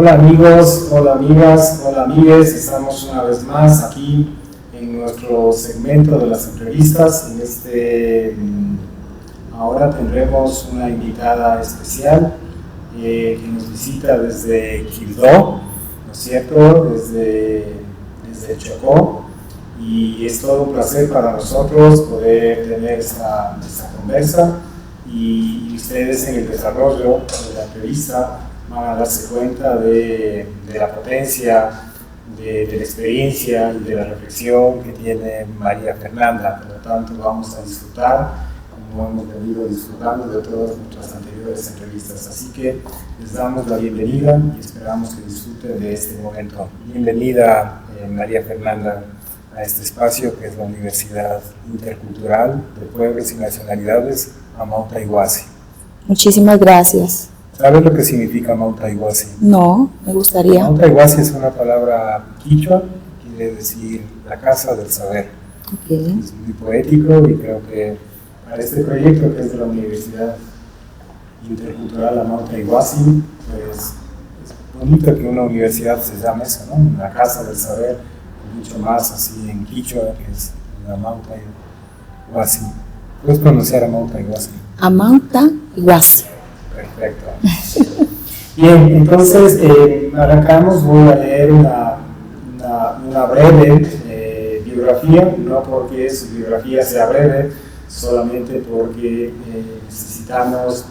Hola amigos, hola amigas, hola amigues, estamos una vez más aquí en nuestro segmento de las entrevistas. Ahora tendremos una invitada especial que nos visita desde Quibdó, ¿no es cierto? Desde Chocó, y es todo un placer para nosotros poder tener esta conversa, y ustedes en el desarrollo de la entrevista van a darse cuenta de la potencia, de la experiencia y de la reflexión que tiene María Fernanda. Por lo tanto, vamos a disfrutar, como hemos venido disfrutando de todas nuestras anteriores entrevistas. Así que les damos la bienvenida y esperamos que disfruten de este momento. Bienvenida, María Fernanda, a este espacio que es la Universidad Intercultural de Pueblos y Nacionalidades Amauta Iguasi. Muchísimas gracias. ¿Sabes lo que significa Amauta Iguasi? No, me gustaría. Amauta Iguasi es una palabra quichua, quiere decir la casa del saber. Okay. Es muy poético, y creo que para este proyecto, que es de la Universidad Intercultural Amauta Iguasi, pues es bonito que una universidad se llame eso, ¿no? La casa del saber, mucho más así en quichua, que es la Amauta Iguasi. ¿Puedes pronunciar Amauta Iguasi? Amauta Iguasi. Perfecto. Bien, entonces arrancamos. Voy a leer una breve biografía, no porque su biografía sea breve, solamente porque necesitamos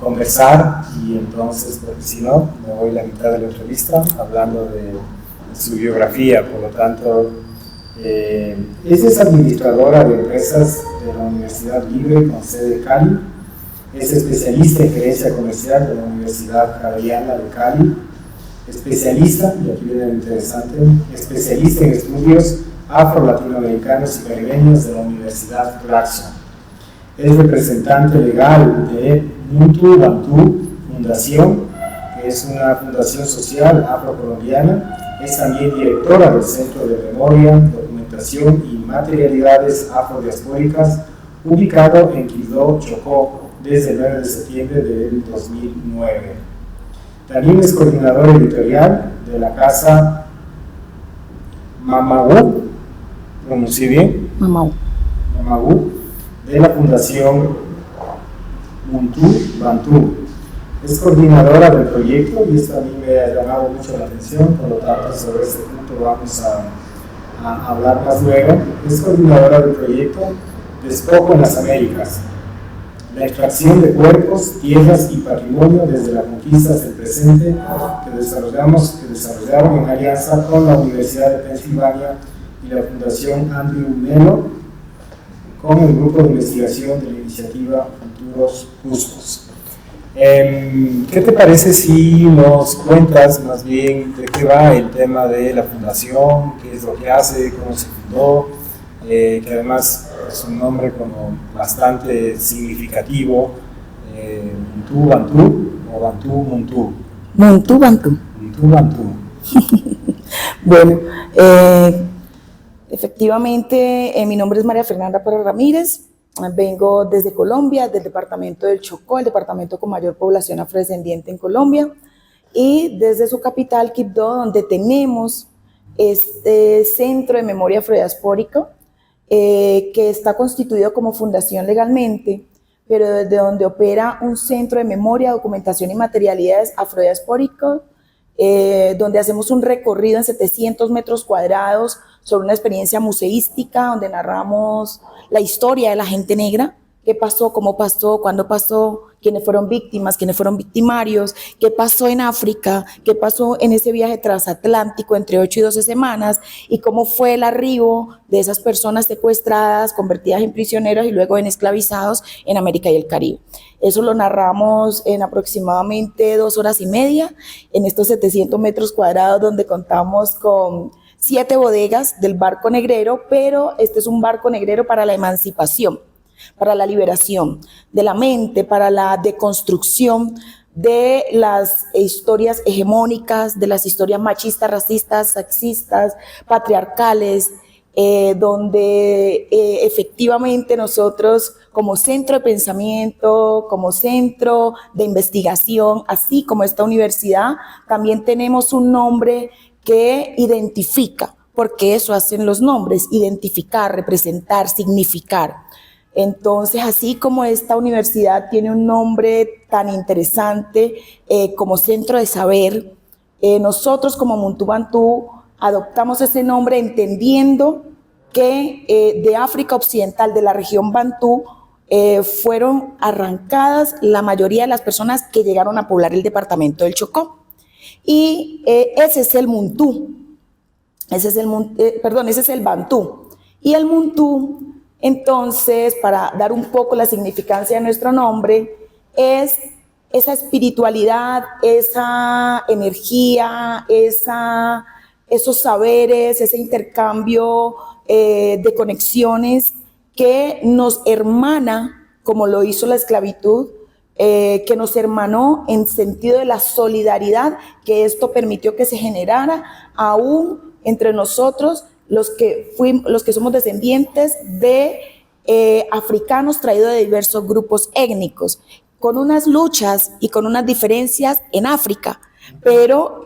conversar, y entonces, porque si no, me voy la mitad de la entrevista hablando de su biografía. Por lo tanto, es administradora de empresas de la Universidad Libre con sede en Cali. Es especialista en gerencia comercial de la Universidad Javeriana de Cali, especialista, y aquí viene lo interesante, especialista en estudios afro-latinoamericanos y caribeños de la Universidad Claxon. Es representante legal de Muntu Bantu Fundación, que es una fundación social afrocolombiana. Es también directora del Centro de Memoria, Documentación y Materialidades Afrodiaspóricas, ubicado en Quibdó, Chocó, desde el 9 de septiembre del 2009. También es coordinador editorial de la casa Mamagú, ¿pronuncié bien? Mamagú, de la Fundación Muntu Bantu. Es coordinadora del proyecto, y esto a mí me ha llamado mucho la atención, por lo tanto sobre este punto vamos a hablar más luego. Es coordinadora del proyecto Despojo en las Américas, la extracción de cuerpos, tierras y patrimonio desde la conquista hasta el presente, que desarrollaron en alianza con la Universidad de Pensilvania y la Fundación Andrew Mellon, con el grupo de investigación de la iniciativa Futuros Justos. ¿Qué te parece si nos cuentas más bien de qué va el tema de la fundación, qué es lo que hace, cómo se fundó, que además es un nombre como bastante significativo, Muntu Bantu o Bantu Muntu? Muntu Bantu. Muntu Bantu. Bueno, efectivamente, mi nombre es María Fernanda Pérez Ramírez. Vengo desde Colombia, del departamento del Chocó, el departamento con mayor población afrodescendiente en Colombia, y desde su capital, Quibdó, donde tenemos este centro de memoria afrodiaspórica, que está constituido como fundación legalmente, pero desde donde opera un centro de memoria, documentación y materialidades afrodiaspóricas, donde hacemos un recorrido en 700 metros cuadrados sobre una experiencia museística, donde narramos la historia de la gente negra, qué pasó, cómo pasó, cuándo pasó, quiénes fueron víctimas, quiénes fueron victimarios, qué pasó en África, qué pasó en ese viaje transatlántico entre 8 y 12 semanas, y cómo fue el arribo de esas personas secuestradas, convertidas en prisioneros y luego en esclavizados en América y el Caribe. Eso lo narramos en aproximadamente 2 horas y media, en estos 700 metros cuadrados, donde contamos con 7 bodegas del barco negrero, pero este es un barco negrero para la emancipación, para la liberación de la mente, para la deconstrucción de las historias hegemónicas, de las historias machistas, racistas, sexistas, patriarcales, donde efectivamente nosotros como centro de pensamiento, como centro de investigación, así como esta universidad, también tenemos un nombre que identifica, porque eso hacen los nombres, identificar, representar, significar. Entonces, así como esta universidad tiene un nombre tan interesante como centro de saber, nosotros como Muntu Bantú adoptamos ese nombre entendiendo que de África Occidental, de la región Bantú, fueron arrancadas la mayoría de las personas que llegaron a poblar el departamento del Chocó. Y ese es el Muntú, ese es el Bantú. Y el Muntú, entonces, para dar un poco la significancia de nuestro nombre, es esa espiritualidad, esa energía, esos saberes, ese intercambio de conexiones que nos hermana, como lo hizo la esclavitud, que nos hermanó en sentido de la solidaridad, que esto permitió que se generara aún entre nosotros los que somos descendientes de africanos traídos de diversos grupos étnicos, con unas luchas y con unas diferencias en África, pero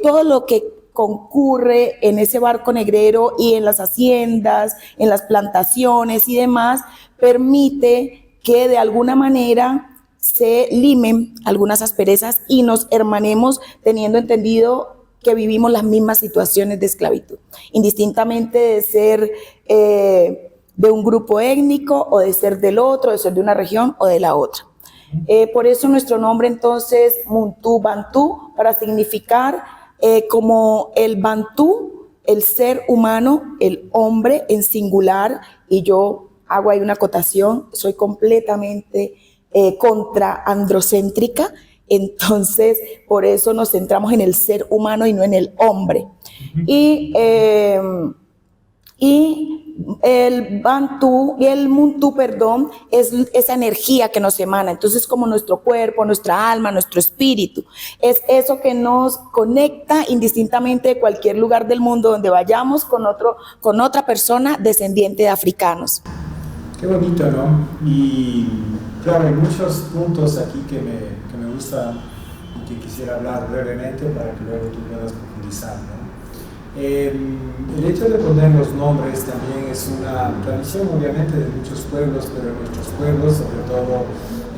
todo lo que concurre en ese barco negrero y en las haciendas, en las plantaciones y demás, permite que de alguna manera se limen algunas asperezas y nos hermanemos teniendo entendido que vivimos las mismas situaciones de esclavitud, indistintamente de ser de un grupo étnico o de ser del otro, de ser de una región o de la otra. Por eso nuestro nombre entonces Muntu Bantú, para significar como el Bantú, el ser humano, el hombre en singular, y yo hago ahí una acotación, soy completamente contraandrocéntrica, entonces por eso nos centramos en el ser humano y no en el hombre. Y el Bantú y el Muntu, perdón, es esa energía que nos emana. Entonces, como nuestro cuerpo, nuestra alma, nuestro espíritu, es eso que nos conecta indistintamente de cualquier lugar del mundo donde vayamos con otra persona descendiente de africanos. Qué bonito, ¿no? Y claro, hay muchos puntos aquí que me gustan y que quisiera hablar brevemente para que luego tú puedas profundizar, ¿no? El hecho de poner los nombres también es una tradición obviamente de muchos pueblos, pero en nuestros pueblos, sobre todo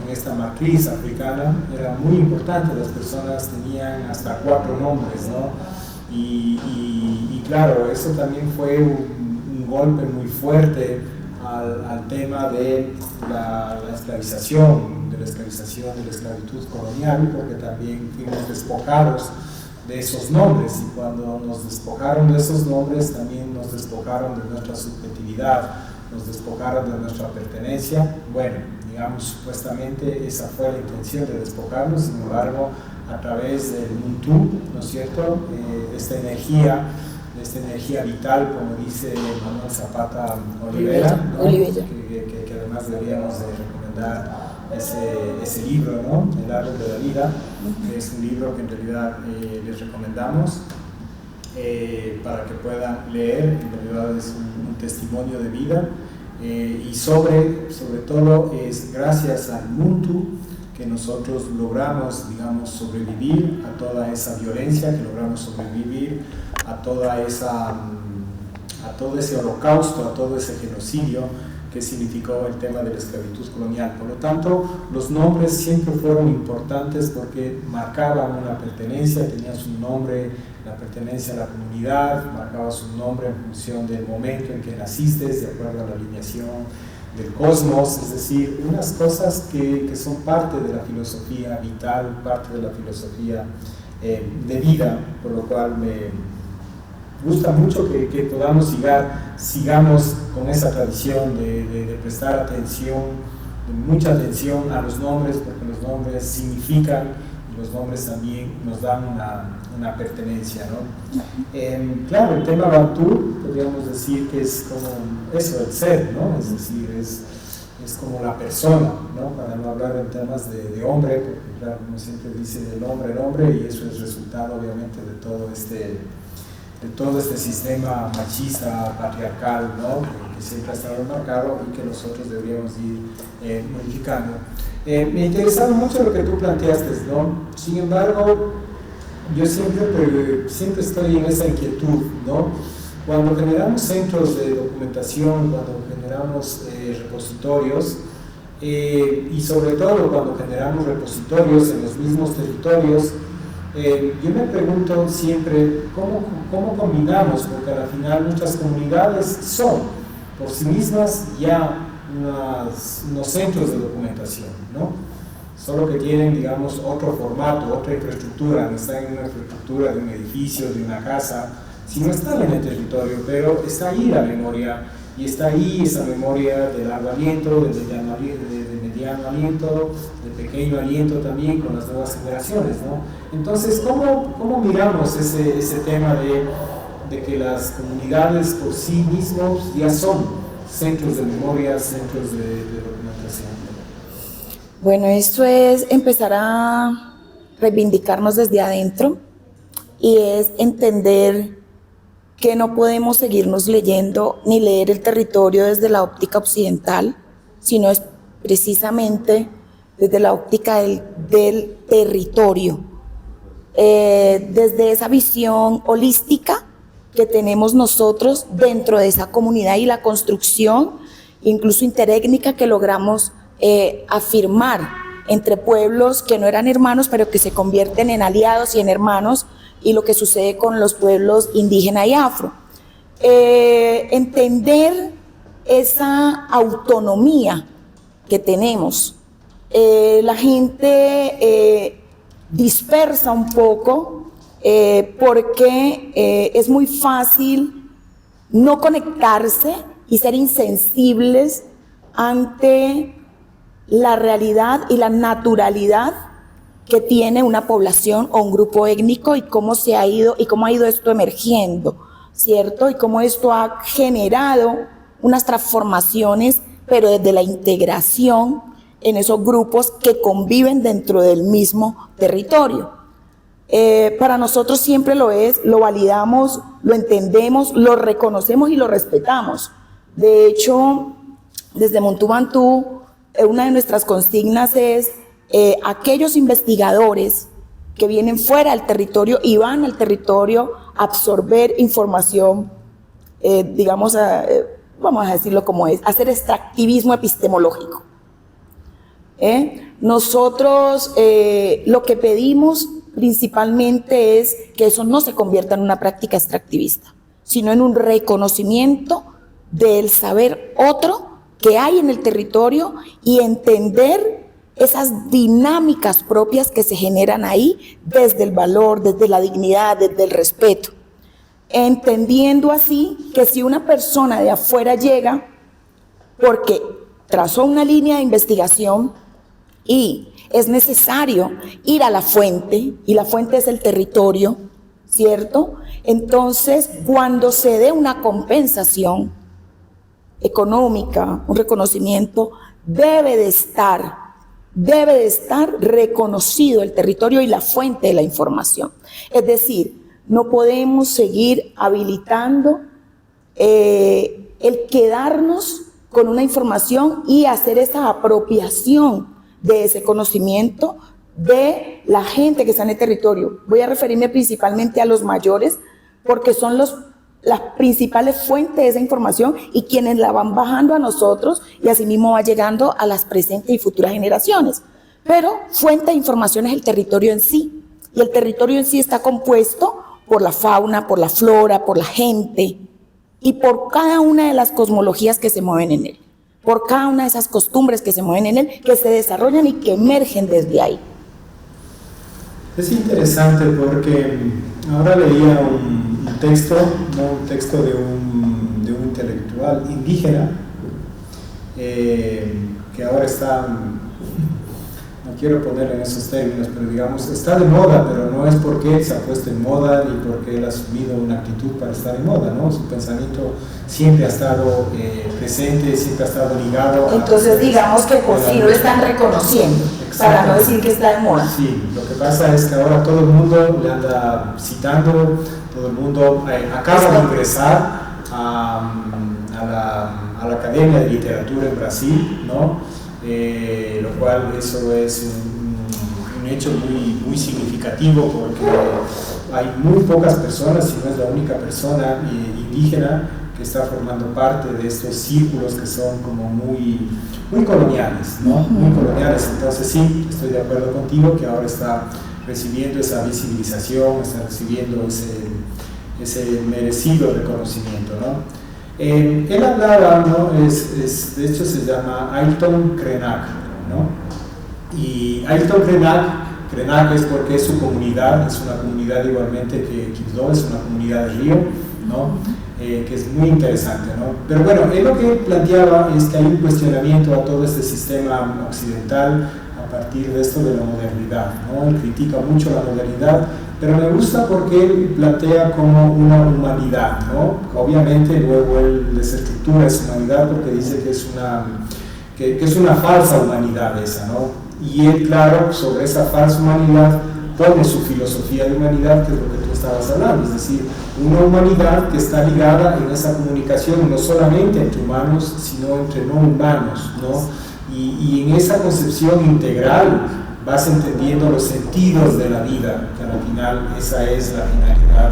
en esta matriz africana, era muy importante, las personas tenían hasta 4 nombres, ¿no? Y claro, eso también fue un golpe muy fuerte al tema de la esclavización, de la esclavitud colonial, porque también fuimos despojados de esos nombres, y cuando nos despojaron de esos nombres también nos despojaron de nuestra subjetividad, nos despojaron de nuestra pertenencia. Bueno, digamos, supuestamente esa fue la intención de despojarnos, sin embargo, a través del Muntu, ¿no es cierto?, esta energía vital, como dice Manuel Zapata Olivera, ¿no? que además deberíamos de recomendar ese libro, ¿no? El árbol de la vida, que es un libro que en realidad les recomendamos para que puedan leer. En realidad es un testimonio de vida, y sobre todo es gracias al Muntu que nosotros logramos, digamos, sobrevivir a toda esa violencia, que logramos sobrevivir a todo ese holocausto, a todo ese genocidio que significó el tema de la esclavitud colonial. Por lo tanto, los nombres siempre fueron importantes porque marcaban una pertenencia, tenían su nombre, la pertenencia a la comunidad, marcaba su nombre en función del momento en que naciste, de acuerdo a la alineación del cosmos, es decir, unas cosas que son parte de la filosofía vital, parte de la filosofía de vida, por lo cual me gusta mucho que podamos sigamos con esa tradición de prestar atención, mucha atención a los nombres, porque los nombres significan y los nombres también nos dan una pertenencia, ¿no? Claro, el tema Bantú podríamos decir que es como eso, el ser, ¿no? Es decir, es como la persona, ¿no? Para no hablar en temas de hombre, porque claro, como siempre dice el hombre, y eso es resultado obviamente de todo este sistema machista, patriarcal, ¿no? Que siempre ha estado marcado y que nosotros deberíamos ir modificando. Me interesaba mucho lo que tú planteaste, ¿no? Sin embargo, yo siempre estoy en esa inquietud, ¿no? Cuando generamos centros de documentación, cuando generamos repositorios, y sobre todo cuando generamos repositorios en los mismos territorios, yo me pregunto siempre cómo combinamos, porque al final muchas comunidades son por sí mismas ya unos centros de documentación, ¿no? Solo que tienen, digamos, otro formato, otra infraestructura, no están en una infraestructura de un edificio, de una casa, sino están en el territorio, pero está ahí la memoria, y está ahí esa memoria del largo aliento, del mediano aliento, del pequeño aliento también con las nuevas generaciones, ¿no? Entonces, ¿cómo miramos ese tema de que las comunidades por sí mismos ya son centros de memoria, centros de documentación? Bueno, eso es empezar a reivindicarnos desde adentro y es entender que no podemos seguirnos leyendo ni leer el territorio desde la óptica occidental, sino es precisamente desde la óptica del territorio, desde esa visión holística que tenemos nosotros dentro de esa comunidad y la construcción, incluso interétnica, que logramos afirmar entre pueblos que no eran hermanos, pero que se convierten en aliados y en hermanos, y lo que sucede con los pueblos indígena y afro. Entender esa autonomía que tenemos. La gente dispersa un poco porque es muy fácil no conectarse y ser insensibles ante la realidad y la naturalidad que tiene una población o un grupo étnico y cómo ha ido esto emergiendo, ¿cierto? Y cómo esto ha generado unas transformaciones, pero desde la integración en esos grupos que conviven dentro del mismo territorio. Para nosotros siempre lo es, lo validamos, lo entendemos, lo reconocemos y lo respetamos. De hecho, desde Montubantú, una de nuestras consignas es aquellos investigadores que vienen fuera del territorio y van al territorio a absorber información, digamos, vamos a decirlo como es, hacer extractivismo epistemológico. Nosotros lo que pedimos principalmente es que eso no se convierta en una práctica extractivista, sino en un reconocimiento del saber otro que hay en el territorio y entender esas dinámicas propias que se generan ahí desde el valor, desde la dignidad, desde el respeto. Entendiendo así que si una persona de afuera llega porque trazó una línea de investigación y es necesario ir a la fuente, y la fuente es el territorio, ¿cierto? Entonces, cuando se dé una compensación económica, un reconocimiento, debe de estar reconocido el territorio y la fuente de la información. Es decir, no podemos seguir habilitando el quedarnos con una información y hacer esa apropiación de ese conocimiento de la gente que está en el territorio. Voy a referirme principalmente a los mayores, porque son las principales fuentes de esa información y quienes la van bajando a nosotros y asimismo va llegando a las presentes y futuras generaciones. Pero fuente de información es el territorio en sí, y el territorio en sí está compuesto por la fauna, por la flora, por la gente y por cada una de las cosmologías que se mueven en él, por cada una de esas costumbres que se mueven en él, que se desarrollan y que emergen desde ahí. Es interesante porque ahora leía un texto, ¿no? Un texto de un intelectual indígena que ahora está, no quiero ponerlo en esos términos, pero digamos, está de moda, pero no es porque se ha puesto en moda ni porque él ha asumido una actitud para estar en moda, ¿no? Su pensamiento siempre ha estado presente, siempre ha estado ligado. Entonces digamos que por sí lo están reconociendo, para no decir que está de moda. Sí, lo que pasa es que ahora todo el mundo le anda citando todo el mundo acaba de ingresar a la Academia de Literatura en Brasil, ¿no? Lo cual eso es un hecho muy significativo, porque hay muy pocas personas, si no es la única persona indígena que está formando parte de estos círculos que son como muy coloniales, ¿no? Muy coloniales. Entonces sí, estoy de acuerdo contigo que ahora está recibiendo esa visibilización, está recibiendo ese merecido reconocimiento, ¿no? Él hablaba, ¿no? De hecho se llama Ailton Krenak, ¿no? Y Ailton Krenak es porque es su comunidad, es una comunidad igualmente que Quibdó, es una comunidad de río, ¿no? Que es muy interesante, ¿no? Pero bueno, él lo que planteaba es que hay un cuestionamiento a todo este sistema occidental a partir de esto de la modernidad, ¿no? Él critica mucho la modernidad, pero me gusta porque él plantea como una humanidad, ¿no? Obviamente luego él desestructura esa humanidad porque dice que es una falsa humanidad esa, ¿no? Y él, claro, sobre esa falsa humanidad pone su filosofía de humanidad, que es lo que tú estabas hablando, es decir, una humanidad que está ligada en esa comunicación no solamente entre humanos, sino entre no humanos, ¿no? Y en esa concepción integral vas entendiendo los sentidos de la vida, que al final esa es la finalidad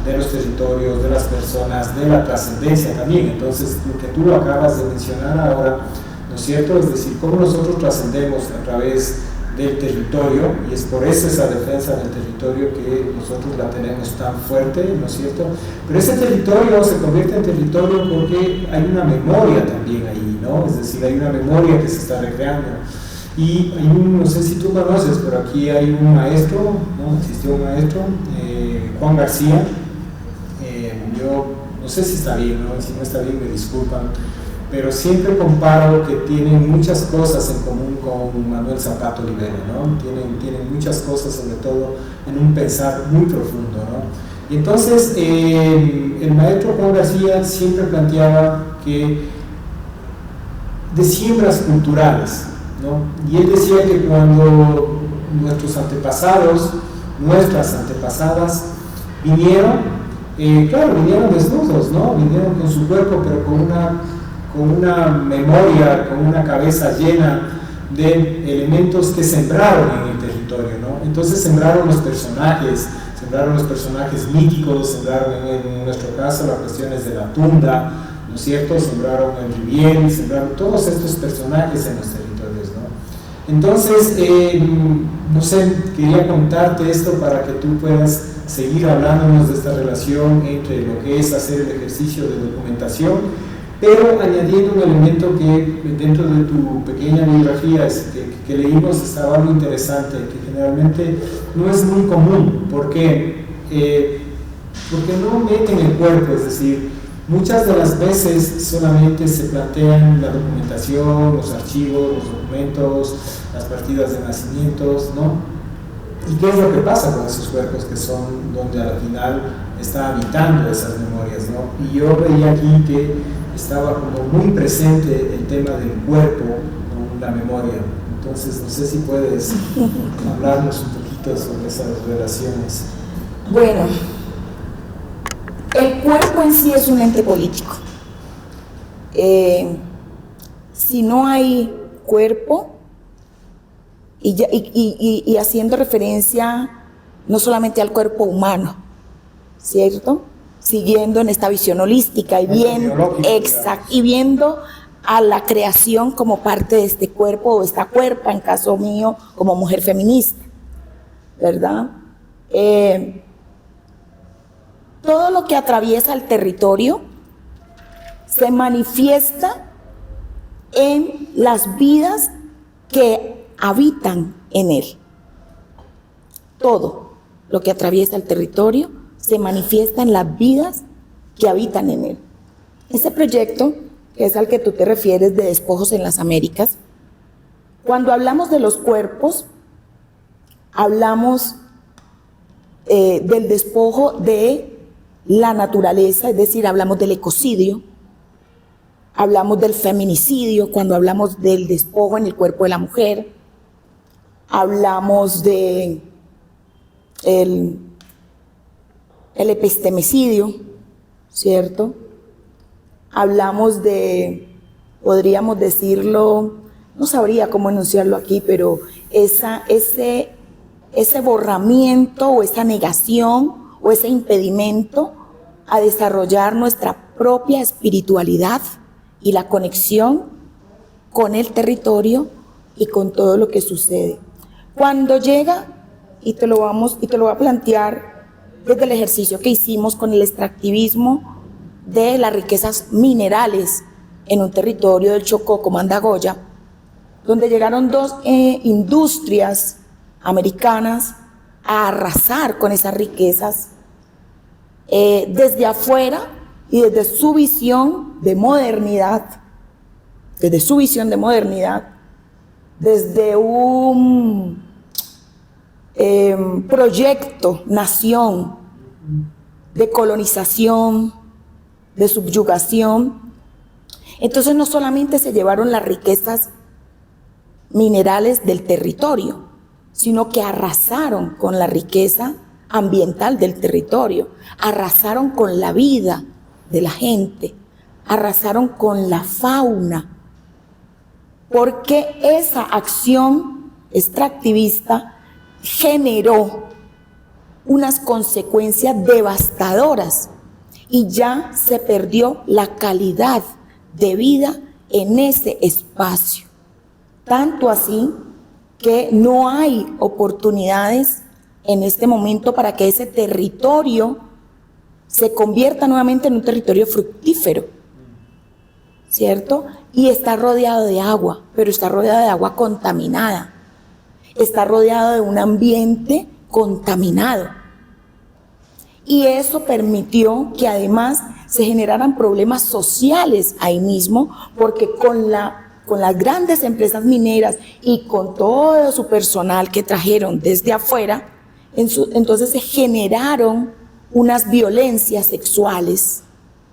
de los territorios, de las personas, de la trascendencia también. Entonces, lo que tú acabas de mencionar ahora, ¿no es cierto? Es decir, cómo nosotros trascendemos a través del territorio, y es por eso esa defensa del territorio que nosotros la tenemos tan fuerte, ¿no es cierto? Pero ese territorio se convierte en territorio porque hay una memoria también ahí, ¿no? Es decir, hay una memoria que se está recreando. Y hay no sé si tú conoces, pero aquí hay un maestro, ¿no? Existió un maestro, Juan García, yo no sé si está bien, ¿no? Si no está bien me disculpan, pero siempre comparo que tienen muchas cosas en común con Manuel Zapata Olivera, ¿no? Tienen muchas cosas, sobre todo en un pensar muy profundo, ¿no? Y entonces el maestro Juan García siempre planteaba que de siembras culturales, ¿no? Y él decía que cuando nuestros antepasados, nuestras antepasadas vinieron, claro, vinieron desnudos, ¿no? Vinieron con su cuerpo, pero con una memoria, con una cabeza llena de elementos que sembraron en el territorio, ¿no? Entonces sembraron los personajes míticos, sembraron en nuestro caso las cuestiones de la tunda, ¿no es cierto? Sembraron el Riviel, sembraron todos estos personajes en los territorios, ¿no? Entonces, no sé, quería contarte esto para que tú puedas seguir hablándonos de esta relación entre lo que es hacer el ejercicio de documentación, pero añadiendo un elemento que dentro de tu pequeña biografía que leímos estaba algo interesante, que generalmente no es muy común, porque no meten el cuerpo, es decir, muchas de las veces solamente se plantean la documentación, los archivos, los documentos, las partidas de nacimientos, ¿no? ¿Y qué es lo que pasa con esos cuerpos que son donde al final está habitando esas memorias, ¿no? Y yo veía aquí que estaba como muy presente el tema del cuerpo con la memoria. Entonces, no sé si puedes hablarnos un poquito sobre esas relaciones. Bueno, el cuerpo en sí es un ente político. Si no hay cuerpo, y haciendo referencia no solamente al cuerpo humano, ¿cierto? Siguiendo en esta visión holística y viendo a la creación como parte de este cuerpo o esta cuerpa, en caso mío, como mujer feminista, ¿verdad? Todo lo que atraviesa el territorio se manifiesta en las vidas que habitan en él. Todo lo que atraviesa el territorio se manifiesta en las vidas que habitan en él. Ese proyecto, que es al que tú te refieres, de Despojos en las Américas, cuando hablamos de los cuerpos, hablamos del despojo de la naturaleza, es decir, hablamos del ecocidio, hablamos del feminicidio, cuando hablamos del despojo en el cuerpo de la mujer, hablamos de el el epistemicidio, ¿cierto? Hablamos de, podríamos decirlo, no sabría cómo enunciarlo aquí, pero ese borramiento o esa negación o ese impedimento a desarrollar nuestra propia espiritualidad y la conexión con el territorio y con todo lo que sucede. Cuando llega, y te lo voy a plantear desde el ejercicio que hicimos con el extractivismo de las riquezas minerales en un territorio del Chocó como Andagoya, donde llegaron dos industrias americanas a arrasar con esas riquezas desde afuera y desde su visión de modernidad, desde un proyecto, nación, de colonización, de subyugación. Entonces no solamente se llevaron las riquezas minerales del territorio, sino que arrasaron con la riqueza ambiental del territorio, arrasaron con la vida de la gente, arrasaron con la fauna, porque esa acción extractivista generó unas consecuencias devastadoras y ya se perdió la calidad de vida en ese espacio. Tanto así que no hay oportunidades en este momento para que ese territorio se convierta nuevamente en un territorio fructífero, ¿cierto? Y está rodeado de agua, pero está rodeado de agua contaminada. Está rodeado de un ambiente contaminado. Y eso permitió que además se generaran problemas sociales ahí mismo, porque con las grandes empresas mineras y con todo su personal que trajeron desde afuera, entonces se generaron unas violencias sexuales,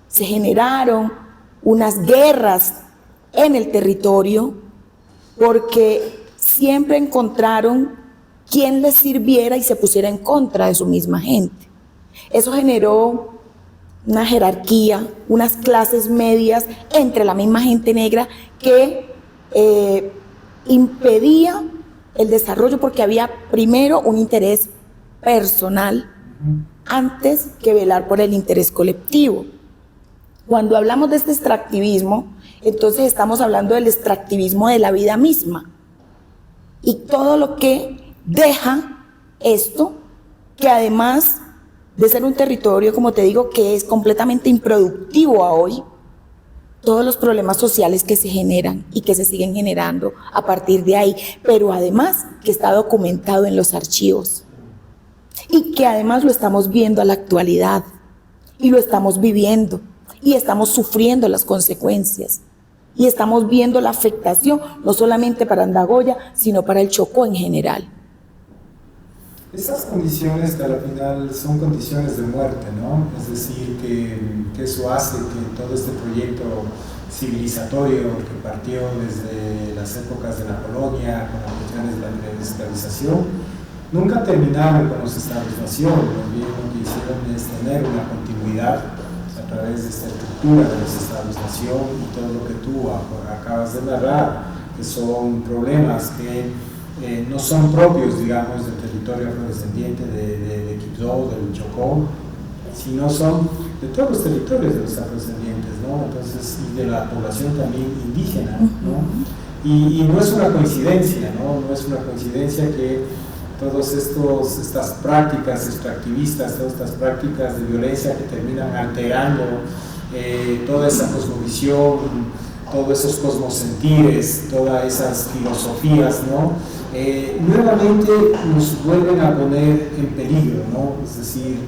se generaron unas guerras en el territorio, porque siempre encontraron quien les sirviera y se pusiera en contra de su misma gente. Eso generó una jerarquía, unas clases medias entre la misma gente negra que impedía el desarrollo, porque había primero un interés personal antes que velar por el interés colectivo. Cuando hablamos de este extractivismo, entonces estamos hablando del extractivismo de la vida misma y todo lo que deja esto, que además de ser un territorio, como te digo, que es completamente improductivo a hoy, todos los problemas sociales que se generan y que se siguen generando a partir de ahí, pero además que está documentado en los archivos y que además lo estamos viendo a la actualidad y lo estamos viviendo y estamos sufriendo las consecuencias y estamos viendo la afectación no solamente para Andagoya, sino para el Chocó en general. Esas condiciones que al final son condiciones de muerte, ¿no? Es decir, que eso hace que todo este proyecto civilizatorio que partió desde las épocas de la colonia, con las cuestiones de la esclavización, nunca terminaron con los estados-nación. Más bien lo que hicieron es tener una continuidad a través de esta estructura de los estados-nación y todo lo que tú acabas de narrar, que son problemas que no son propios, digamos, del territorio afrodescendiente de Quibdó, del Chocó, sino son de todos los territorios de los afrodescendientes, ¿no? Entonces, y de la población también indígena, ¿no? Y no es una coincidencia, ¿no? No es una coincidencia que todas estas prácticas extractivistas, todas estas prácticas de violencia que terminan alterando toda esa cosmovisión, todos esos cosmosentires, todas esas filosofías, ¿no? Nuevamente nos vuelven a poner en peligro, ¿no? Es decir,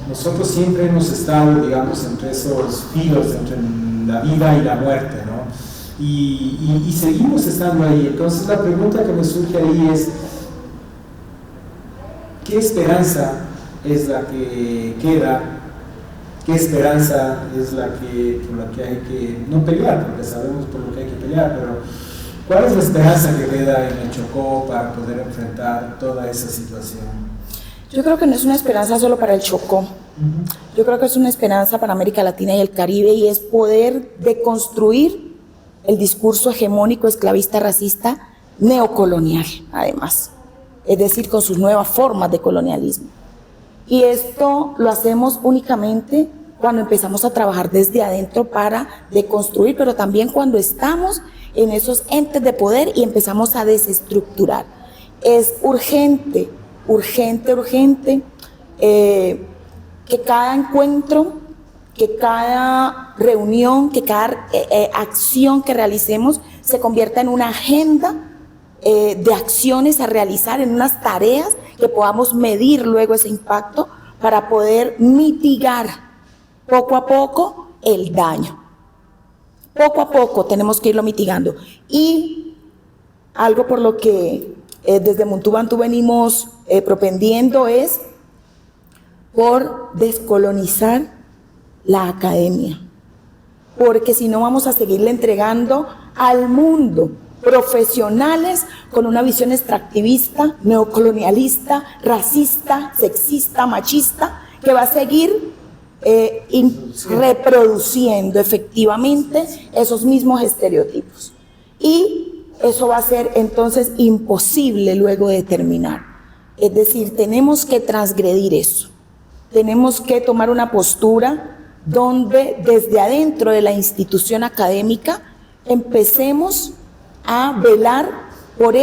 nosotros siempre hemos estado, digamos, entre esos filos, entre la vida y la muerte, ¿no? Y seguimos estando ahí. Entonces la pregunta que me surge ahí es, ¿qué esperanza es la que queda? ¿Qué esperanza es por la que hay que no pelear? Porque sabemos por lo que hay que pelear, pero ¿cuál es la esperanza que queda en el Chocó para poder enfrentar toda esa situación? Yo creo que no es una esperanza solo para el Chocó. Yo creo que es una esperanza para América Latina y el Caribe, y es poder deconstruir el discurso hegemónico, esclavista, racista, neocolonial, además. Es decir, con sus nuevas formas de colonialismo. Y esto lo hacemos únicamente cuando empezamos a trabajar desde adentro para deconstruir, pero también cuando estamos en esos entes de poder y empezamos a desestructurar. Es urgente, que cada encuentro, que cada reunión, que cada acción que realicemos se convierta en una agenda de acciones a realizar, en unas tareas que podamos medir luego ese impacto para poder mitigar poco a poco el daño. Poco a poco tenemos que irlo mitigando. Y algo por lo que desde Montubantú venimos propendiendo es por descolonizar la academia, porque si no vamos a seguirle entregando al mundo profesionales con una visión extractivista, neocolonialista, racista, sexista, machista, que va a seguir reproduciendo efectivamente esos mismos estereotipos. Y eso va a ser entonces imposible luego de terminar. Es decir, tenemos que transgredir eso. Tenemos que tomar una postura donde desde adentro de la institución académica empecemos a velar por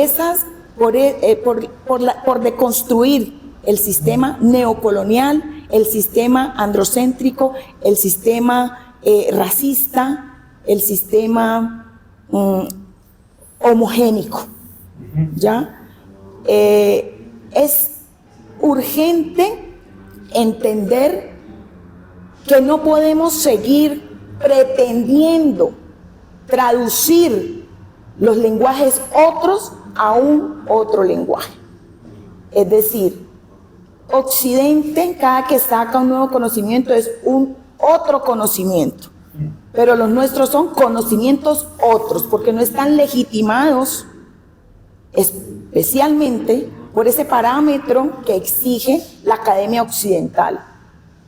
por deconstruir el sistema neocolonial, el sistema androcéntrico, el sistema racista, el sistema homogénico, ¿ya? Es urgente entender que no podemos seguir pretendiendo traducir los lenguajes otros a un otro lenguaje. Es decir, Occidente, cada que saca un nuevo conocimiento es un otro conocimiento, pero los nuestros son conocimientos otros, porque no están legitimados especialmente por ese parámetro que exige la academia occidental.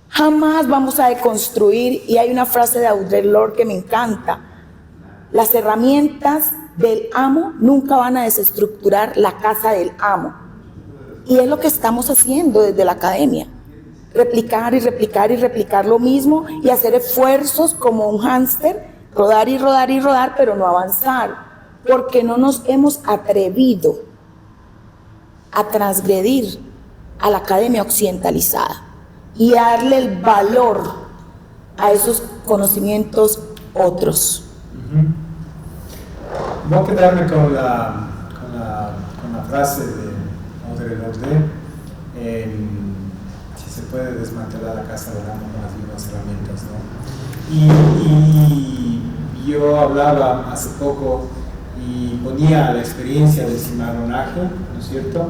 Jamás vamos a deconstruir, y hay una frase de Audre Lorde que me encanta: las herramientas del amo nunca van a desestructurar la casa del amo. Y es lo que estamos haciendo desde la academia: replicar y replicar y replicar lo mismo, y hacer esfuerzos como un hámster, rodar y rodar y rodar, pero no avanzar, porque no nos hemos atrevido a transgredir a la academia occidentalizada y a darle el valor a esos conocimientos otros. Voy a quedarme con la frase de Audre Lorde, si se puede desmantelar la casa del amo con las mismas herramientas, ¿no? Y yo hablaba hace poco y ponía la experiencia del cimarronaje, ¿no es cierto?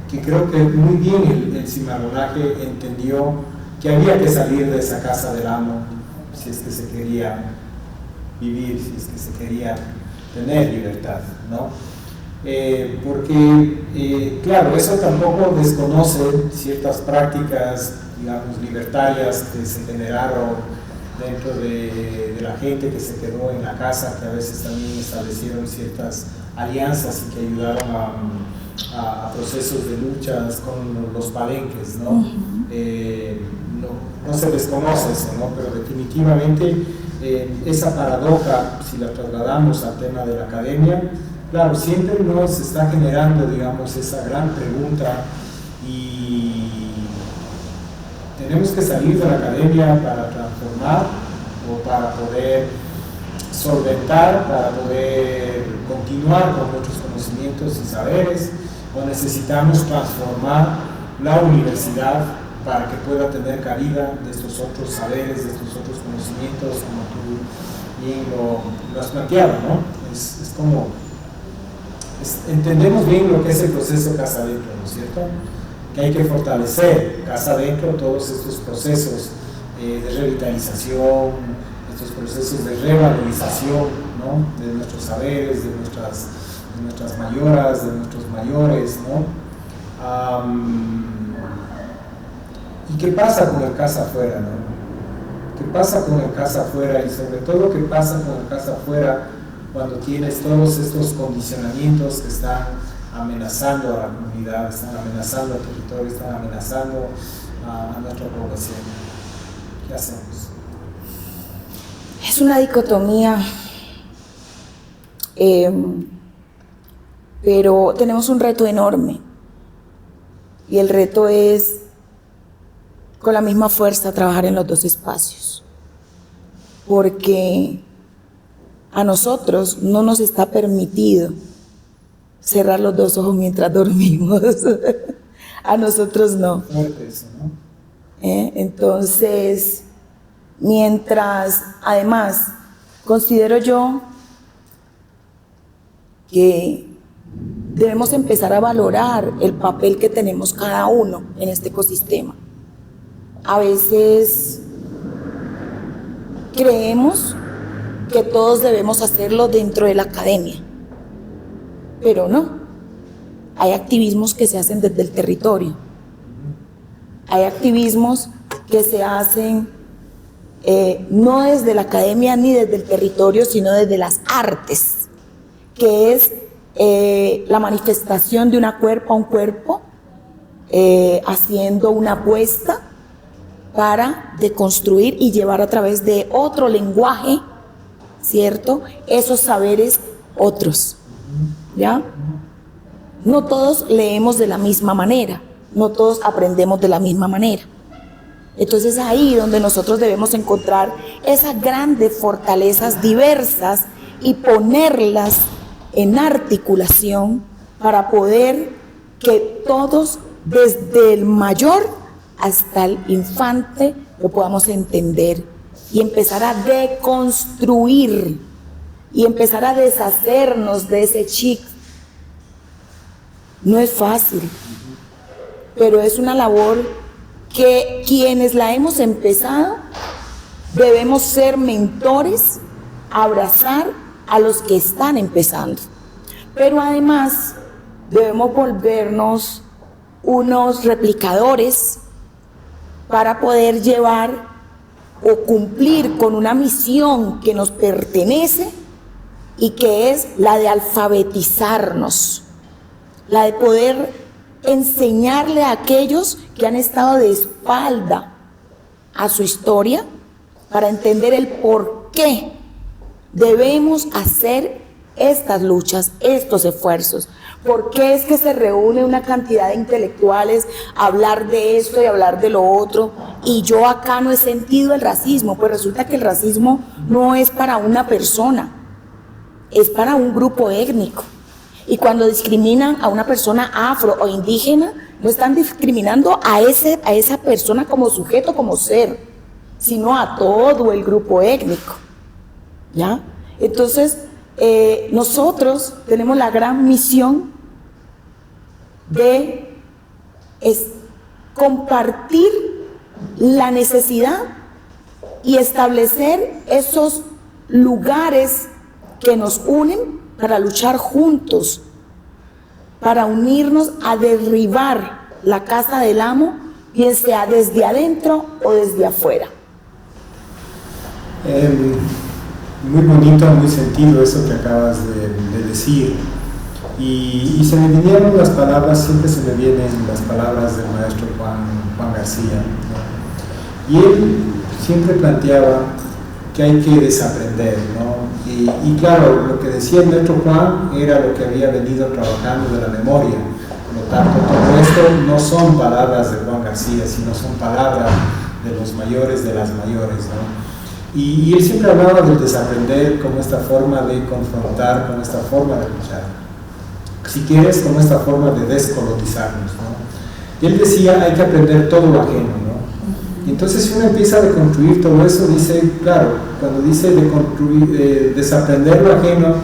Que creo que muy bien el cimarronaje entendió que había que salir de esa casa del amo si es que se quería vivir, si es que se quería tener libertad, ¿no? Porque, claro, eso tampoco desconoce ciertas prácticas, digamos, libertarias que se generaron dentro de la gente que se quedó en la casa, que a veces también establecieron ciertas alianzas y que ayudaron a procesos de luchas con los palenques, ¿no? No se desconoce eso, ¿no? Pero definitivamente esa paradoja, si la trasladamos al tema de la academia, claro, siempre nos está generando, digamos, esa gran pregunta, y tenemos que salir de la academia para transformar o para poder solventar, para poder continuar con nuestros conocimientos y saberes, o necesitamos transformar la universidad para que pueda tener cabida de estos otros saberes, de estos otros conocimientos, como tú bien lo has planteado, ¿no? Es como, entendemos bien lo que es el proceso casa adentro, ¿no es cierto? Que hay que fortalecer casa adentro todos estos procesos de revitalización, estos procesos de revalorización, ¿no? De nuestros saberes, de nuestras mayoras, de nuestros mayores, ¿no? ¿Y qué pasa con el casa afuera, no? ¿Qué pasa con el casa afuera? Y sobre todo, ¿qué pasa con el casa afuera cuando tienes todos estos condicionamientos que están amenazando a la comunidad, están amenazando al territorio, están amenazando a nuestra población? ¿Qué hacemos? Es una dicotomía, pero tenemos un reto enorme, y el reto es con la misma fuerza trabajar en los dos espacios, porque a nosotros no nos está permitido cerrar los dos ojos mientras dormimos. A nosotros no. Fuerte eso, ¿no? Entonces, mientras, además, considero yo que debemos empezar a valorar el papel que tenemos cada uno en este ecosistema. A veces creemos que todos debemos hacerlo dentro de la academia, pero no. Hay activismos que se hacen desde el territorio. Hay activismos que se hacen no desde la academia ni desde el territorio, sino desde las artes, que es la manifestación de una cuerpo a un cuerpo, haciendo una apuesta para deconstruir y llevar a través de otro lenguaje, ¿cierto?, esos saberes otros, ¿ya? No todos leemos de la misma manera, no todos aprendemos de la misma manera. Entonces es ahí donde nosotros debemos encontrar esas grandes fortalezas diversas y ponerlas en articulación para poder que todos, desde el mayor hasta el infante, lo podamos entender y empezar a deconstruir y empezar a deshacernos de ese chip. No es fácil, pero es una labor que quienes la hemos empezado debemos ser mentores, abrazar a los que están empezando, pero además debemos volvernos unos replicadores para poder llevar o cumplir con una misión que nos pertenece y que es la de alfabetizarnos, la de poder enseñarle a aquellos que han estado de espalda a su historia para entender el por qué debemos hacer estas luchas, estos esfuerzos. ¿Por qué es que se reúne una cantidad de intelectuales a hablar de esto y hablar de lo otro? Y yo acá no he sentido el racismo. Pues resulta que el racismo no es para una persona, es para un grupo étnico. Y cuando discriminan a una persona afro o indígena, no están discriminando a esa persona como sujeto, como ser, sino a todo el grupo étnico, ¿ya? Entonces, nosotros tenemos la gran misión de compartir la necesidad y establecer esos lugares que nos unen para luchar juntos, para unirnos a derribar la casa del amo, bien sea desde adentro o desde afuera. Muy bonito, muy sentido eso que acabas de decir. Y se me vinieron las palabras, siempre se me vienen las palabras del maestro Juan García, ¿no? Y él siempre planteaba que hay que desaprender, ¿no? Y claro, lo que decía el maestro Juan era lo que había venido trabajando de la memoria. Por lo tanto, todo esto no son palabras de Juan García, sino son palabras de los mayores, de las mayores, ¿no? Y él siempre hablaba del desaprender como esta forma de confrontar, como esta forma de luchar. Si quieres, como esta forma de descolonizarnos, ¿no? Y él decía, hay que aprender todo lo ajeno, ¿no? Y entonces si uno empieza a deconstruir todo eso, dice, claro, cuando dice desaprender lo ajeno,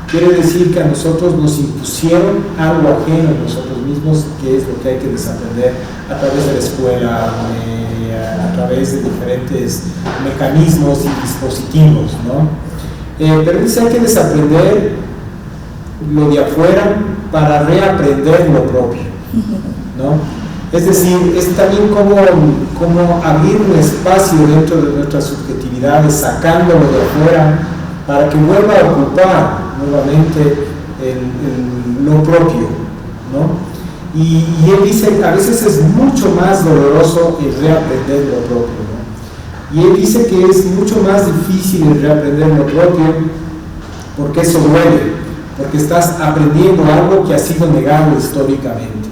quiere decir que a nosotros nos impusieron algo ajeno en nosotros mismos, que es lo que hay que desaprender a través de la escuela, a través de diferentes mecanismos y dispositivos, ¿no? Pero dice, hay que desaprender lo de afuera para reaprender lo propio, ¿no? Es decir, es también como abrir un espacio dentro de nuestras subjetividades, sacándolo de afuera, para que vuelva a ocupar nuevamente lo propio, ¿no? Y él dice, a veces es mucho más doloroso el reaprender lo propio, ¿no? Y él dice que es mucho más difícil el reaprender lo propio porque eso duele, porque estás aprendiendo algo que ha sido negado históricamente,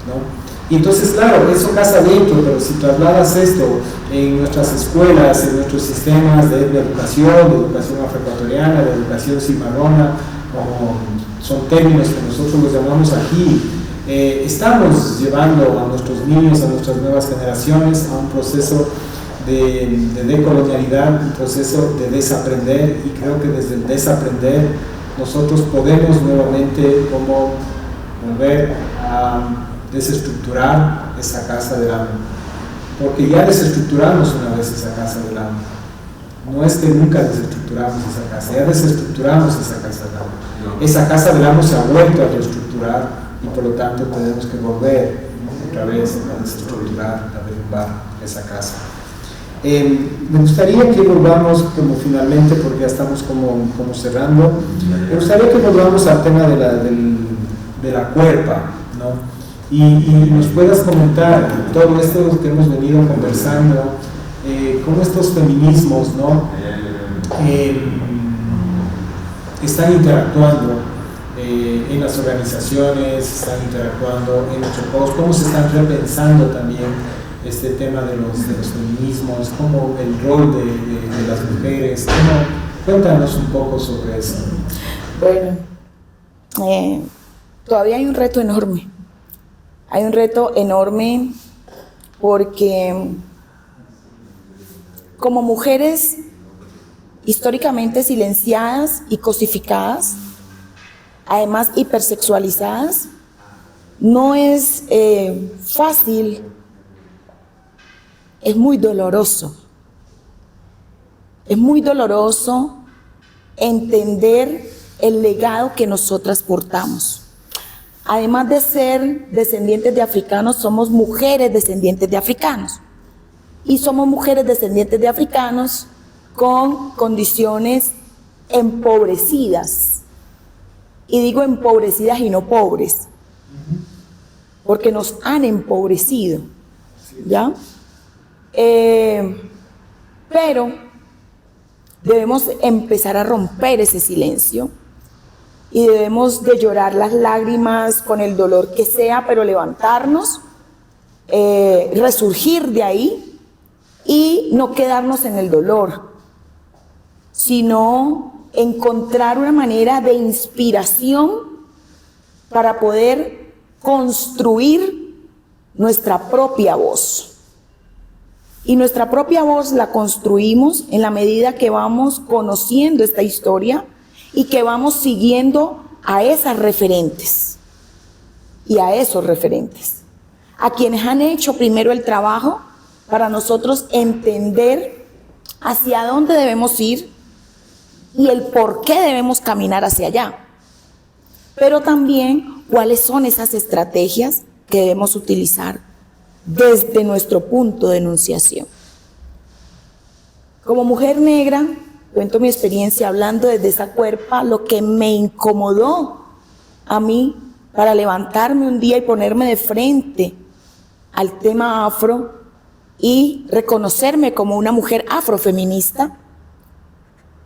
¿no? Y entonces, claro, eso casa dentro, pero si trasladas esto en nuestras escuelas, en nuestros sistemas de educación afroecuatoriana, de educación cimarrona, como son términos que nosotros los llamamos aquí, estamos llevando a nuestros niños, a nuestras nuevas generaciones, a un proceso de decolonialidad, un proceso de desaprender, y creo que desde el desaprender nosotros podemos nuevamente como volver a desestructurar esa casa del amo, porque ya desestructuramos una vez esa casa del amo. No es que nunca desestructuramos esa casa, ya desestructuramos esa casa del amo. Esa casa del amo se ha vuelto a reestructurar y por lo tanto tenemos que volver otra vez a desestructurar, a derrumbar esa casa. Me gustaría que volvamos como finalmente, porque ya estamos como cerrando, me gustaría que volvamos al tema de la cuerpa, ¿no? Y nos puedas comentar todo esto que hemos venido conversando, cómo estos feminismos, ¿no? Están interactuando en las organizaciones, están interactuando en los chocos, cómo se están repensando también este tema de los feminismos, cómo el rol de las mujeres, cuéntanos un poco sobre eso. Bueno, todavía hay un reto enorme. Hay un reto enorme porque como mujeres históricamente silenciadas y cosificadas, además hipersexualizadas, no es fácil, es muy doloroso. Es muy doloroso entender el legado que nosotras portamos. Además de ser descendientes de africanos, somos mujeres descendientes de africanos. Y somos mujeres descendientes de africanos con condiciones empobrecidas. Y digo empobrecidas y no pobres, porque nos han empobrecido, ¿ya? Pero debemos empezar a romper ese silencio. Y debemos de llorar las lágrimas con el dolor que sea, pero levantarnos, resurgir de ahí y no quedarnos en el dolor, sino encontrar una manera de inspiración para poder construir nuestra propia voz. Y nuestra propia voz la construimos en la medida que vamos conociendo esta historia y que vamos siguiendo a esas referentes y a esos referentes, a quienes han hecho primero el trabajo para nosotros entender hacia dónde debemos ir y el por qué debemos caminar hacia allá, pero también cuáles son esas estrategias que debemos utilizar desde nuestro punto de enunciación. Como mujer negra, cuento mi experiencia hablando desde esa cuerpa, lo que me incomodó a mí para levantarme un día y ponerme de frente al tema afro y reconocerme como una mujer afrofeminista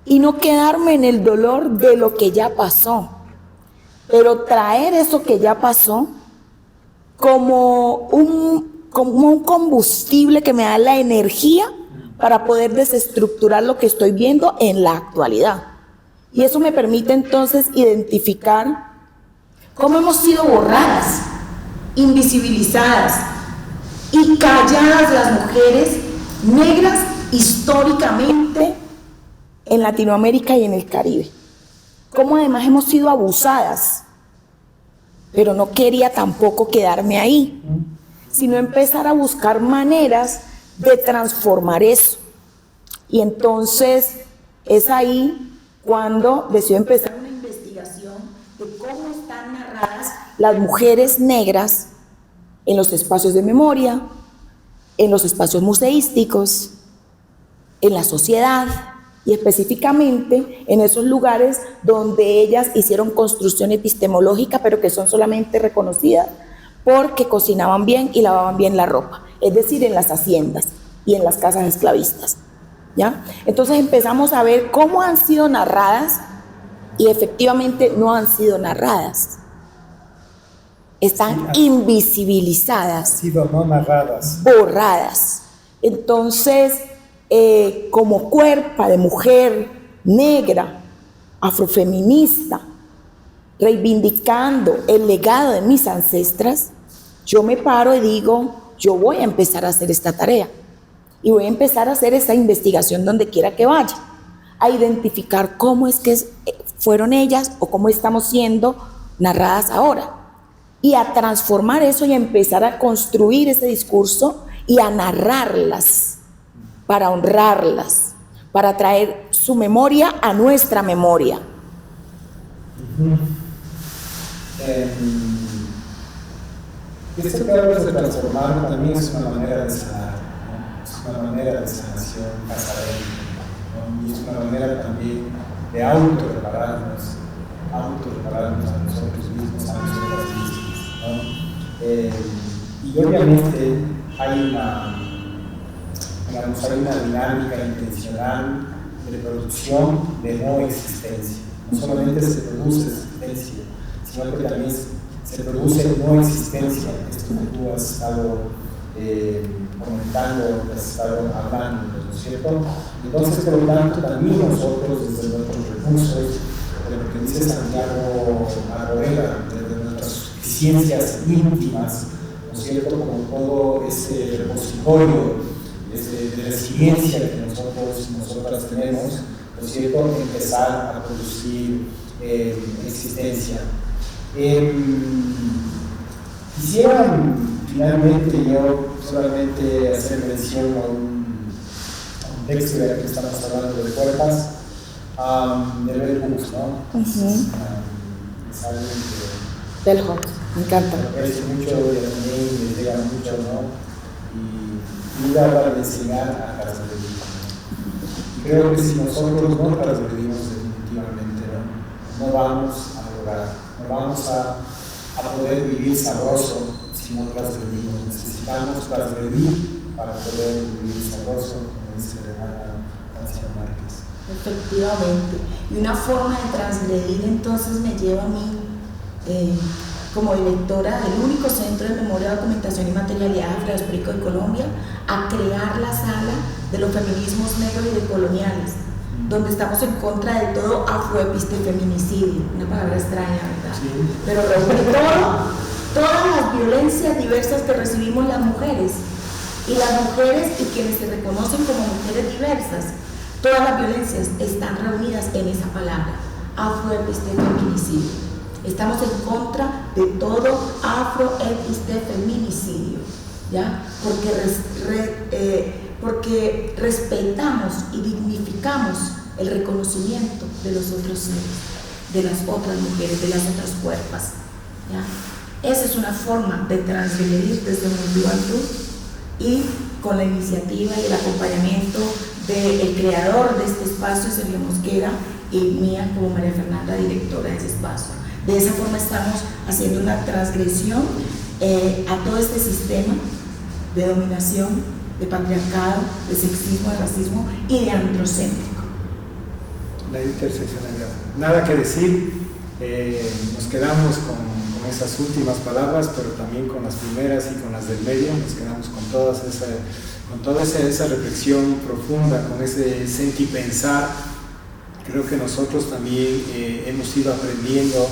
y no quedarme en el dolor de lo que ya pasó, pero traer eso que ya pasó como un combustible que me da la energía para poder desestructurar lo que estoy viendo en la actualidad. Y eso me permite entonces identificar cómo hemos sido borradas, invisibilizadas y calladas las mujeres negras históricamente en Latinoamérica y en el Caribe. Cómo además hemos sido abusadas, pero no quería tampoco quedarme ahí, sino empezar a buscar maneras de transformar eso. Y entonces es ahí cuando decido empezar una investigación de cómo están narradas las mujeres negras en los espacios de memoria, en los espacios museísticos, en la sociedad y específicamente en esos lugares donde ellas hicieron construcción epistemológica, pero que son solamente reconocidas porque cocinaban bien y lavaban bien la ropa, es decir, en las haciendas y en las casas esclavistas, ¿ya? Entonces empezamos a ver cómo han sido narradas y efectivamente no han sido narradas. Están invisibilizadas, sido no narradas, borradas. Entonces, como cuerpo de mujer negra, afrofeminista, reivindicando el legado de mis ancestras, yo me paro y digo, yo voy a empezar a hacer esta tarea y voy a empezar a hacer esa investigación donde quiera que vaya, a identificar cómo es que fueron ellas o cómo estamos siendo narradas ahora, y a transformar eso y a empezar a construir ese discurso y a narrarlas para honrarlas, para traer su memoria a nuestra memoria. Este proceso de transformar también es una manera de sanar, ¿no? Es una manera de sanación académica, ¿no? Y es una manera también de autorrepararnos a nosotros mismos, a nosotras mismas, ¿no? Y obviamente hay una dinámica intencional de producción de no existencia. No solamente se produce existencia, sino que también se produce no existencia, esto que tú has estado comentando, que has estado hablando, ¿no es cierto? Entonces, por lo tanto, también nosotros, desde nuestros recursos, de lo que dice Santiago Arboreda, desde nuestras suficiencias íntimas, ¿no es cierto? Como todo ese repositorio de resiliencia que nosotras tenemos, ¿no es cierto? Empezar a producir existencia. Quisiera finalmente yo solamente hacer mención a un texto de que estamos hablando de cuerpas, de Bell Hooks, ¿no? Es algo que Bell Hooks, me encanta. me parece mucho y también me llega mucho, ¿no? Y nunca para enseñar a transgredir. Y creo que si nosotros no transgredimos definitivamente, no vamos a lograr, no vamos a poder vivir sabroso si no transgredimos. Necesitamos transgredir para poder vivir sabroso, como dice García Márquez. Efectivamente. Y una forma de transgredir entonces me lleva a mí, como directora del único centro de memoria, documentación y materialidad afrodiaspórico de Colombia, a crear la sala de los feminismos negros y decoloniales, donde estamos en contra de todo afroepistefeminicidio, una palabra extraña, ¿verdad? Sí. Pero reúne todas las violencias diversas que recibimos las mujeres, y quienes se reconocen como mujeres diversas, todas las violencias están reunidas en esa palabra, afroepistefeminicidio. Estamos en contra de todo afroepistefeminicidio, ¿ya? Porque respetamos y dignificamos el reconocimiento de los otros seres, de las otras mujeres, de las otras cuerpas, ¿ya? Esa es una forma de transgredir desde un lugar y con la iniciativa y el acompañamiento del creador de este espacio, Sergio Mosquera, y mía como María Fernanda, directora de ese espacio. De esa forma estamos haciendo una transgresión a todo este sistema de dominación, de patriarcado, de sexismo, de racismo y de androcéntrico. La interseccionalidad. Nada que decir, nos quedamos con esas últimas palabras, pero también con las primeras y con las del medio, nos quedamos con toda esa reflexión profunda, con ese sentipensar. Creo que nosotros también hemos ido aprendiendo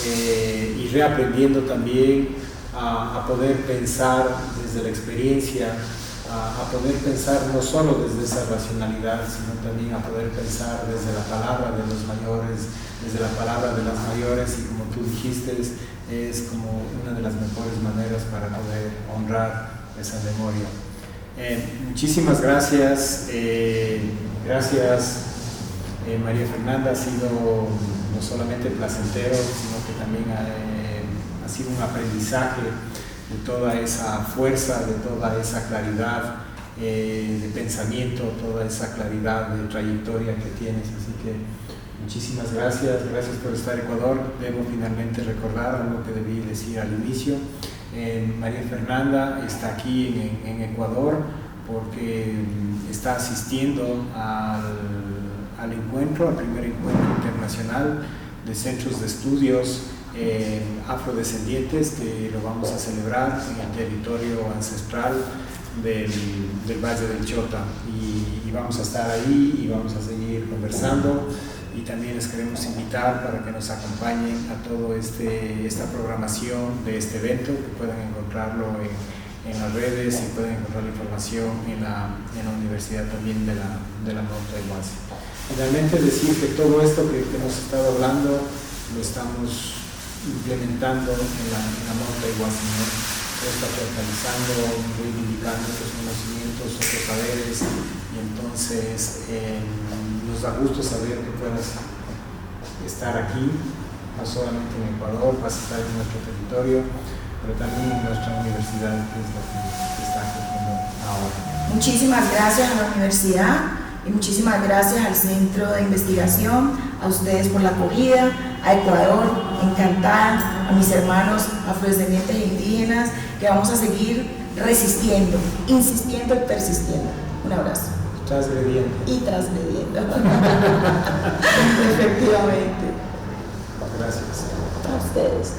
y reaprendiendo también a poder pensar desde la experiencia, a poder pensar no solo desde esa racionalidad, sino también a poder pensar desde la palabra de los mayores, desde la palabra de las mayores, y como tú dijiste, es como una de las mejores maneras para poder honrar esa memoria. Muchísimas gracias. Gracias. María Fernanda, ha sido no solamente placentero, sino que también ha sido un aprendizaje toda esa fuerza, de toda esa claridad de pensamiento, toda esa claridad de trayectoria que tienes. Así que muchísimas gracias, gracias por estar en Ecuador. Debo finalmente recordar algo que debí decir al inicio. María Fernanda está aquí en Ecuador porque está asistiendo al encuentro, al primer encuentro internacional de centros de estudios afrodescendientes, que lo vamos a celebrar en el territorio ancestral del Valle del Chota, y vamos a estar ahí y vamos a seguir conversando, y también les queremos invitar para que nos acompañen a toda esta programación de este evento, que pueden encontrarlo en las redes, y pueden encontrar la información en la Universidad también de la Monta Iguazú. Finalmente decir que todo esto que hemos estado hablando lo estamos implementando en la Monta Iguazú, ¿no? Está fortalecendo, reivindicando otros conocimientos, otros saberes, y entonces nos da gusto saber que puedas estar aquí, no solamente en Ecuador, vas a estar en nuestro territorio, pero también en nuestra universidad, que es lo que está haciendo ahora. Muchísimas gracias a la universidad y muchísimas gracias al Centro de Investigación, a ustedes por la acogida, a Ecuador, encantada, a mis hermanos afrodescendientes e indígenas, que vamos a seguir resistiendo, insistiendo y persistiendo. Un abrazo. Transgrediendo. Y transgrediendo. Efectivamente. Gracias. A ustedes.